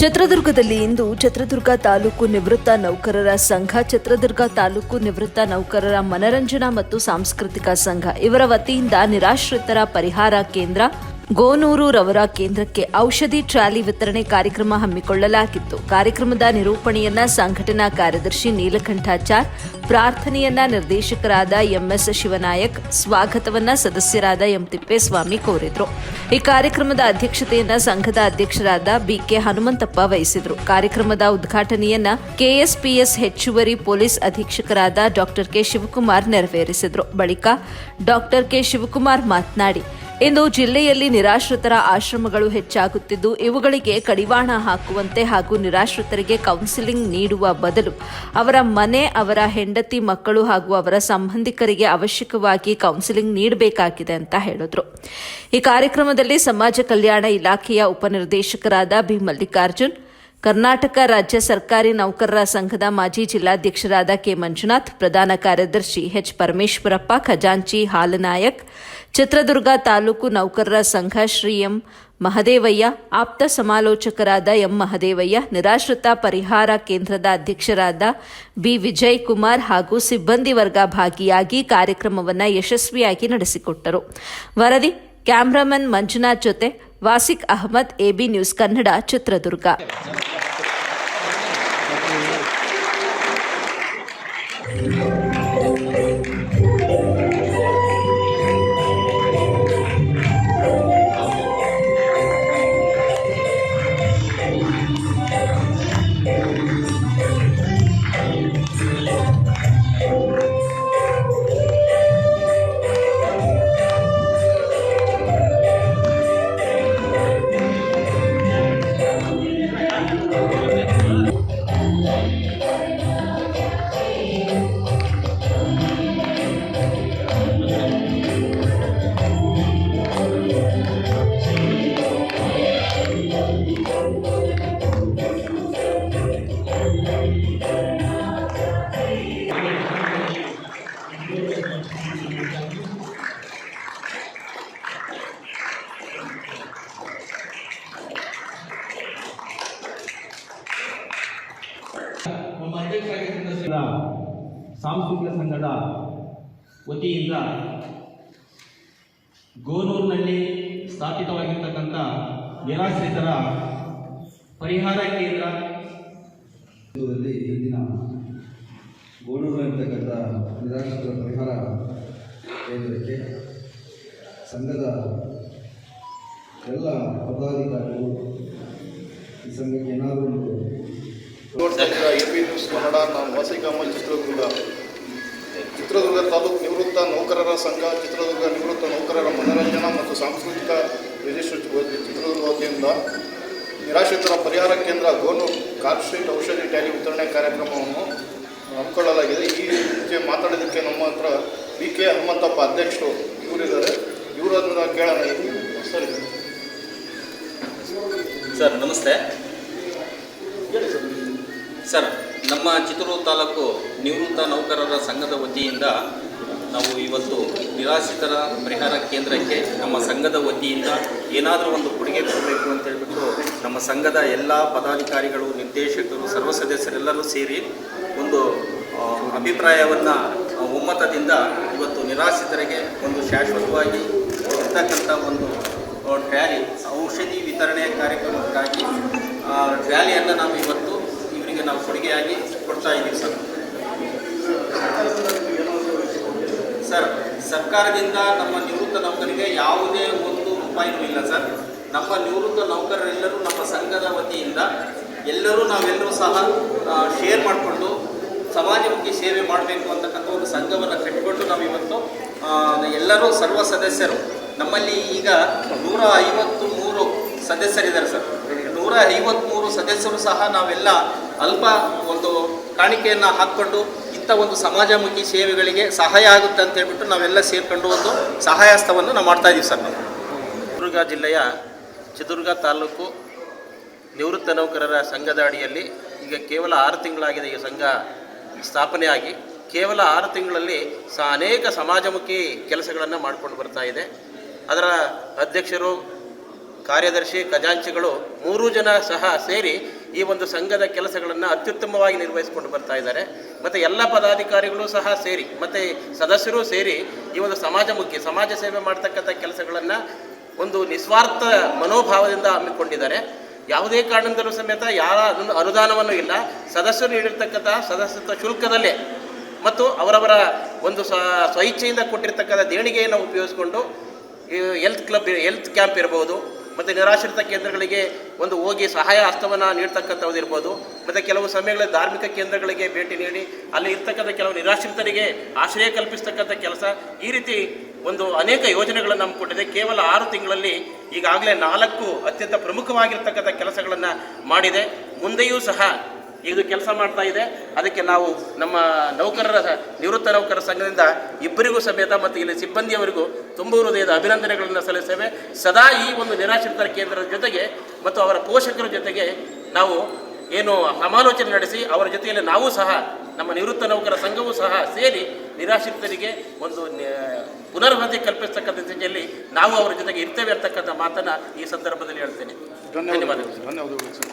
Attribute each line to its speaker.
Speaker 1: ಚಿತ್ರದುರ್ಗದಲ್ಲಿ ಇಂದು ಚಿತ್ರದುರ್ಗ ತಾಲೂಕು ನಿವೃತ್ತ ನೌಕರರ ಸಂಘ, ಚಿತ್ರದುರ್ಗ ತಾಲೂಕು ನಿವೃತ್ತ ನೌಕರರ ಮನರಂಜನಾ ಮತ್ತು ಸಾಂಸ್ಕೃತಿಕ ಸಂಘ ಇವರ ವತಿಯಿಂದ ನಿರಾಶ್ರಿತರ ಪರಿಹಾರ ಕೇಂದ್ರ ಗೋನೂರು ರವರ ಕೇಂದ್ರಕ್ಕೆ ಔಷಧಿ ಟ್ರಾಲಿ ವಿತರಣೆ ಕಾರ್ಯಕ್ರಮ ಹಮ್ಮಿಕೊಳ್ಳಲಾಗಿತ್ತು. ಕಾರ್ಯಕ್ರಮದ ನಿರೂಪಣೆಯನ್ನ ಸಂಘಟನಾ ಕಾರ್ಯದರ್ಶಿ ನೀಲಕಂಠಾಚಾರ್, ಪ್ರಾರ್ಥನೆಯನ್ನ ನಿರ್ದೇಶಕರಾದ ಎಂಎಸ್ ಶಿವನಾಯಕ್, ಸ್ವಾಗತವನ್ನ ಸದಸ್ಯರಾದ ಎಂ ತಿಪ್ಪೇಸ್ವಾಮಿ ಕೋರಿದ್ರು. ಈ ಕಾರ್ಯಕ್ರಮದ ಅಧ್ಯಕ್ಷತೆಯನ್ನ ಸಂಘದ ಅಧ್ಯಕ್ಷರಾದ ಬಿಕೆ ಹನುಮಂತಪ್ಪ ವಹಿಸಿದ್ರು. ಕಾರ್ಯಕ್ರಮದ ಉದ್ಘಾಟನೆಯನ್ನ ಕೆಎಸ್ಪಿಎಸ್ ಹೆಚ್ಚುವರಿ ಪೊಲೀಸ್ ಅಧೀಕ್ಷಕರಾದ ಡಾಕ್ಟರ್ ಕೆ ಶಿವಕುಮಾರ್ ನೆರವೇರಿಸಿದ್ರು. ಬಳಿಕ ಡಾಕ್ಟರ್ ಕೆ ಶಿವಕುಮಾರ್ ಮಾತನಾಡಿ, ಇಂದು ಜಿಲ್ಲೆಯಲ್ಲಿ ನಿರಾಶ್ರಿತರ ಆಶ್ರಮಗಳು ಹೆಚ್ಚಾಗುತ್ತಿದ್ದು, ಇವುಗಳಿಗೆ ಕಡಿವಾಣ ಹಾಕುವಂತೆ ಹಾಗೂ ನಿರಾಶ್ರಿತರಿಗೆ ಕೌನ್ಸಿಲಿಂಗ್ ನೀಡುವ ಬದಲು ಅವರ ಮನೆ, ಅವರ ಹೆಂಡತಿ, ಮಕ್ಕಳು ಹಾಗೂ ಅವರ ಸಂಬಂಧಿಕರಿಗೆ ಅವಶ್ಯಕವಾಗಿ ಕೌನ್ಸಿಲಿಂಗ್ ನೀಡಬೇಕಾಗಿದೆ ಅಂತ ಹೇಳಿದ್ರು. ಈ ಕಾರ್ಯಕ್ರಮದಲ್ಲಿ ಸಮಾಜ ಕಲ್ಯಾಣ ಇಲಾಖೆಯ ಉಪನಿರ್ದೇಶಕರಾದ ಬಿ ಮಲ್ಲಿಕಾರ್ಜುನ್, ಕರ್ನಾಟಕ ರಾಜ್ಯ ಸರ್ಕಾರಿ ನೌಕರರ ಸಂಘದ ಮಾಜಿ ಜಿಲ್ಲಾಧ್ಯಕ್ಷರಾದ ಕೆ ಮಂಜುನಾಥ್, ಪ್ರಧಾನ ಕಾರ್ಯದರ್ಶಿ ಎಚ್ ಪರಮೇಶ್ವರಪ್ಪ, ಖಜಾಂಚಿ ಹಾಲನಾಯಕ್, ಚಿತ್ರದುರ್ಗ ತಾಲೂಕು ನೌಕರರ ಸಂಘ ಶ್ರೀ ಎಂ ಮಹದೇವಯ್ಯ, ಆಪ್ತ ಸಮಾಲೋಚಕರಾದ ಎಂ ಮಹದೇವಯ್ಯ, ನಿರಾಶ್ರಿತ ಪರಿಹಾರ ಕೇಂದ್ರದ ಅಧ್ಯಕ್ಷರಾದ ಬಿ ವಿಜಯ್ ಕುಮಾರ್ ಹಾಗೂ ಸಿಬ್ಬಂದಿ ವರ್ಗ ಭಾಗಿಯಾಗಿ ಕಾರ್ಯಕ್ರಮವನ್ನು ಯಶಸ್ವಿಯಾಗಿ ನಡೆಸಿಕೊಟ್ಟರು. ವರದಿ ಕ್ಯಾಮರಾಮನ್ ಮಂಜುನಾಥ್ ಜೊತೆ ವಾಸಿಕ್ ಅಹಮದ್, ಎಬಿ ನ್ಯೂಸ್ ಕನ್ನಡ, ಚಿತ್ರದುರ್ಗ.
Speaker 2: ನಮ್ಮ ಅಧ್ಯಕ್ಷರಾಗಿದ್ದ ಸಾಂಸ್ಕೃತಿಕ ಸಂಘದ ವತಿಯಿಂದ ಗೋನೂರಿನಲ್ಲಿ ಸ್ಥಾಪಿತವಾಗಿರ್ತಕ್ಕಂಥ ನಿರಾಶ್ರಿತರ ಪರಿಹಾರ ಕೇಂದ್ರ
Speaker 3: ಇಂದಿನ ಗೋನೂರಿನಲ್ಲಿರ್ತಕ್ಕಂಥ ನಿರಾಶ್ರಿತರ ಪರಿಹಾರ ಕೇಂದ್ರಕ್ಕೆ ಸಂಘದ ಎಲ್ಲ ಪದಾಧಿಕಾರಿಗಳು ಈ ಸಂಘಕ್ಕೆ ಏನಾದರೂ
Speaker 4: ಎಬಿ ನ್ಯೂಸ್ ಕನ್ನಡ. ನಾನು ವಾಸಿಕ್ ಅಹಮದ್, ಚಿತ್ರದುರ್ಗ ತಾಲೂಕು ನಿವೃತ್ತ ನೌಕರರ ಸಂಘ, ಚಿತ್ರದುರ್ಗ ನಿವೃತ್ತ ನೌಕರರ ಮನರಂಜನಾ ಮತ್ತು ಸಾಂಸ್ಕೃತಿಕ ಚಿತ್ರದುರ್ಗ ವತಿಯಿಂದ ನಿರಾಶ್ರಿತರ ಪರಿಹಾರ ಕೇಂದ್ರ ಗೋನೂರು ಕಾರ್ಪೊರೇಟ್ ಔಷಧಿ ಟ್ಯಾಲಿ ವಿತರಣೆ ಕಾರ್ಯಕ್ರಮವನ್ನು ಹಮ್ಮಿಕೊಳ್ಳಲಾಗಿದೆ. ಈ ಬಗ್ಗೆ ಮಾತಾಡೋದಕ್ಕೆ ನಮ್ಮ ಹತ್ರ ಬಿ ಕೆ ಹನುಮಂತಪ್ಪ ಅಧ್ಯಕ್ಷರು ಇವರಿದ್ದಾರೆ. ಇವರನ್ನ ಕೇಳೋಣ.
Speaker 5: ಸರ್ ನಮಸ್ತೆ. ಸರ್, ನಮ್ಮ ಚಿತ್ರದುರ್ಗ ತಾಲೂಕು ನಿವೃತ್ತ ನೌಕರರ ಸಂಘದ ವತಿಯಿಂದ ನಾವು ಇವತ್ತು ನಿರಾಶ್ರಿತರ ಪರಿಹಾರ ಕೇಂದ್ರಕ್ಕೆ ನಮ್ಮ ಸಂಘದ ವತಿಯಿಂದ ಏನಾದರೂ ಒಂದು ಕೊಡುಗೆ ಕೊಡಬೇಕು ಅಂತ ಹೇಳ್ಬಿಟ್ಟು ನಮ್ಮ ಸಂಘದ ಎಲ್ಲ ಪದಾಧಿಕಾರಿಗಳು, ನಿರ್ದೇಶಕರು, ಸರ್ವ ಸದಸ್ಯರೆಲ್ಲರೂ ಸೇರಿ ಒಂದು ಅಭಿಪ್ರಾಯವನ್ನು ಒಮ್ಮತದಿಂದ ಇವತ್ತು ನಿರಾಶ್ರಿತರಿಗೆ ಒಂದು ಶಾಶ್ವತವಾಗಿ ಇರ್ತಕ್ಕಂಥ ಒಂದು ಟ್ರ್ಯಾಲಿ ಔಷಧಿ ವಿತರಣೆ ಕಾರ್ಯಕ್ರಮಕ್ಕಾಗಿ ಟ್ರ್ಯಾಲಿಯನ್ನು ನಾವು ಇವತ್ತು ಇವರಿಗೆ ನಾವು ಕೊಡುಗೆಯಾಗಿ ಕೊಡ್ತಾ ಇದ್ದೀವಿ. ಸರ್, ಸರ್ಕಾರದಿಂದ ನಮ್ಮ ನಿವೃತ್ತ ನೌಕರಿಗೆ ಯಾವುದೇ ಒಂದು ರೂಪಾಯಿನೂ ಇಲ್ಲ ಸರ್. ನಮ್ಮ ನಿವೃತ್ತ ನೌಕರರೆಲ್ಲರೂ ನಮ್ಮ ಸಂಘದ ವತಿಯಿಂದ ನಾವೆಲ್ಲರೂ ಸಹ ಶೇರ್ ಮಾಡಿಕೊಂಡು ಸಮಾಜಮುಖಿ ಸೇವೆ ಮಾಡಬೇಕು ಅಂತಕ್ಕಂಥ ಒಂದು ಸಂಘವನ್ನು ಕಟ್ಟಿಕೊಂಡು ನಾವು ಇವತ್ತು ಎಲ್ಲರೂ ಸರ್ವ ಸದಸ್ಯರು, ನಮ್ಮಲ್ಲಿ ಈಗ 153 ಸದಸ್ಯರಿದ್ದಾರೆ ಸರ್. 153 ಸದಸ್ಯರು ಸಹ ನಾವೆಲ್ಲ ಅಲ್ಪ ಒಂದು ಕಾಣಿಕೆಯನ್ನು ಹಾಕ್ಕೊಂಡು ಇಂಥ ಒಂದು ಸಮಾಜಮುಖಿ ಸೇವೆಗಳಿಗೆ ಸಹಾಯ ಆಗುತ್ತೆ ಅಂತ ಹೇಳ್ಬಿಟ್ಟು ನಾವೆಲ್ಲ ಸೇರಿಕೊಂಡು ಒಂದು ಸಹಾಯಹಸ್ತವನ್ನು ನಾವು ಮಾಡ್ತಾ ಇದ್ದೀವಿ ಸರ್. ನಾವು ಚಿತ್ರದುರ್ಗ ಜಿಲ್ಲೆಯ ಚಿತ್ರದುರ್ಗ ತಾಲೂಕು ನಿವೃತ್ತ ನೌಕರರ ಸಂಘದ ಅಡಿಯಲ್ಲಿ ಈಗ ಕೇವಲ 6 ತಿಂಗಳಾಗಿದೆ ಈ ಸಂಘ ಸ್ಥಾಪನೆ ಆಗಿ. ಕೇವಲ 6 ತಿಂಗಳಲ್ಲಿ ಅನೇಕ ಸಮಾಜಮುಖಿ ಕೆಲಸಗಳನ್ನು ಮಾಡಿಕೊಂಡು ಬರ್ತಾ ಇದೆ. ಅದರ ಅಧ್ಯಕ್ಷರು, ಕಾರ್ಯದರ್ಶಿ, ಖಜಾಂಚಿಗಳು 3 ಜನ ಸಹ ಸೇರಿ ಈ ಒಂದು ಸಂಘದ ಕೆಲಸಗಳನ್ನು ಅತ್ಯುತ್ತಮವಾಗಿ ನಿರ್ವಹಿಸಿಕೊಂಡು ಬರ್ತಾ ಇದ್ದಾರೆ. ಮತ್ತು ಎಲ್ಲ ಪದಾಧಿಕಾರಿಗಳು ಸಹ ಸೇರಿ ಮತ್ತು ಸದಸ್ಯರು ಸೇರಿ ಈ ಒಂದು ಸಮಾಜಮುಖಿ ಸಮಾಜ ಸೇವೆ ಮಾಡ್ತಕ್ಕಂಥ ಕೆಲಸಗಳನ್ನು ಒಂದು ನಿಸ್ವಾರ್ಥ ಮನೋಭಾವದಿಂದ ಹಮ್ಮಿಕೊಂಡಿದ್ದಾರೆ. ಯಾವುದೇ ಕಾರಣದಿಂದಲೂ ಸಮೇತ ಯಾರ ಅನುದಾನವನ್ನು ಇಲ್ಲ, ಸದಸ್ಯರು ನೀಡಿರ್ತಕ್ಕಂಥ ಸದಸ್ಯತ್ವ ಶುಲ್ಕದಲ್ಲೇ ಮತ್ತು ಅವರವರ ಒಂದು ಸ್ವಇಚ್ಛೆಯಿಂದ ಕೊಟ್ಟಿರ್ತಕ್ಕಂಥ ದೇಣಿಗೆಯನ್ನು ಉಪಯೋಗಿಸಿಕೊಂಡು ಹೆಲ್ತ್ ಕ್ಯಾಂಪ್ ಇರ್ಬೋದು, ಮತ್ತು ನಿರಾಶ್ರಿತ ಕೇಂದ್ರಗಳಿಗೆ ಒಂದು ಹೋಗಿ ಸಹಾಯ ಹಸ್ತವನ್ನು ನೀಡ್ತಕ್ಕಂಥದ್ದು ಇರ್ಬೋದು, ಮತ್ತು ಕೆಲವು ಸಮಯಗಳಲ್ಲಿ ಧಾರ್ಮಿಕ ಕೇಂದ್ರಗಳಿಗೆ ಭೇಟಿ ನೀಡಿ ಅಲ್ಲಿ ಇರ್ತಕ್ಕಂಥ ಕೆಲವು ನಿರಾಶ್ರಿತರಿಗೆ ಆಶ್ರಯ ಕಲ್ಪಿಸ್ತಕ್ಕಂಥ ಕೆಲಸ, ಈ ರೀತಿ ಒಂದು ಅನೇಕ ಯೋಜನೆಗಳನ್ನು ಹಮ್ಮಿಕೊಂಡಿದೆ. ಕೇವಲ 6 ತಿಂಗಳಲ್ಲಿ ಈಗಾಗಲೇ 4 ಅತ್ಯಂತ ಪ್ರಮುಖವಾಗಿರ್ತಕ್ಕಂಥ ಕೆಲಸಗಳನ್ನು ಮಾಡಿದೆ. ಮುಂದೆಯೂ ಸಹ ಇದು ಕೆಲಸ ಮಾಡ್ತಾ ಇದೆ. ಅದಕ್ಕೆ ನಾವು ನಮ್ಮ ನಿವೃತ್ತ ನೌಕರರ ಸಂಘದಿಂದ ಇಬ್ಬರಿಗೂ ಸಮೇತ ಮತ್ತು ಇಲ್ಲಿ ಸಿಬ್ಬಂದಿಯವರಿಗೂ ತುಂಬ ಹೃದಯದ ಅಭಿನಂದನೆಗಳನ್ನು ಸಲ್ಲಿಸ್ತೇವೆ. ಸದಾ ಈ ಒಂದು ನಿರಾಶ್ರಿತರ ಕೇಂದ್ರದ ಜೊತೆಗೆ ಮತ್ತು ಅವರ ಪೋಷಕರ ಜೊತೆಗೆ ನಾವು ಏನು ಸಮಾಲೋಚನೆ ನಡೆಸಿ ಅವರ ಜೊತೆಯಲ್ಲಿ ನಾವು ಸಹ ನಮ್ಮ ನಿವೃತ್ತ ನೌಕರರ ಸಂಘವೂ ಸಹ ಸೇರಿ ನಿರಾಶ್ರಿತರಿಗೆ ಒಂದು ಪುನರ್ವಸತಿ ಕಲ್ಪಿಸ್ತಕ್ಕಂಥ ದಿಶೆಯಲ್ಲಿ ನಾವು ಅವರ ಜೊತೆಗೆ ಇರ್ತೇವೆ ಅಂತಕ್ಕಂಥ ಮಾತನ್ನು ಈ ಸಂದರ್ಭದಲ್ಲಿ ಹೇಳ್ತೇನೆ. ಧನ್ಯವಾದಗಳು.
Speaker 4: ಧನ್ಯವಾದಗಳು ಸರ್.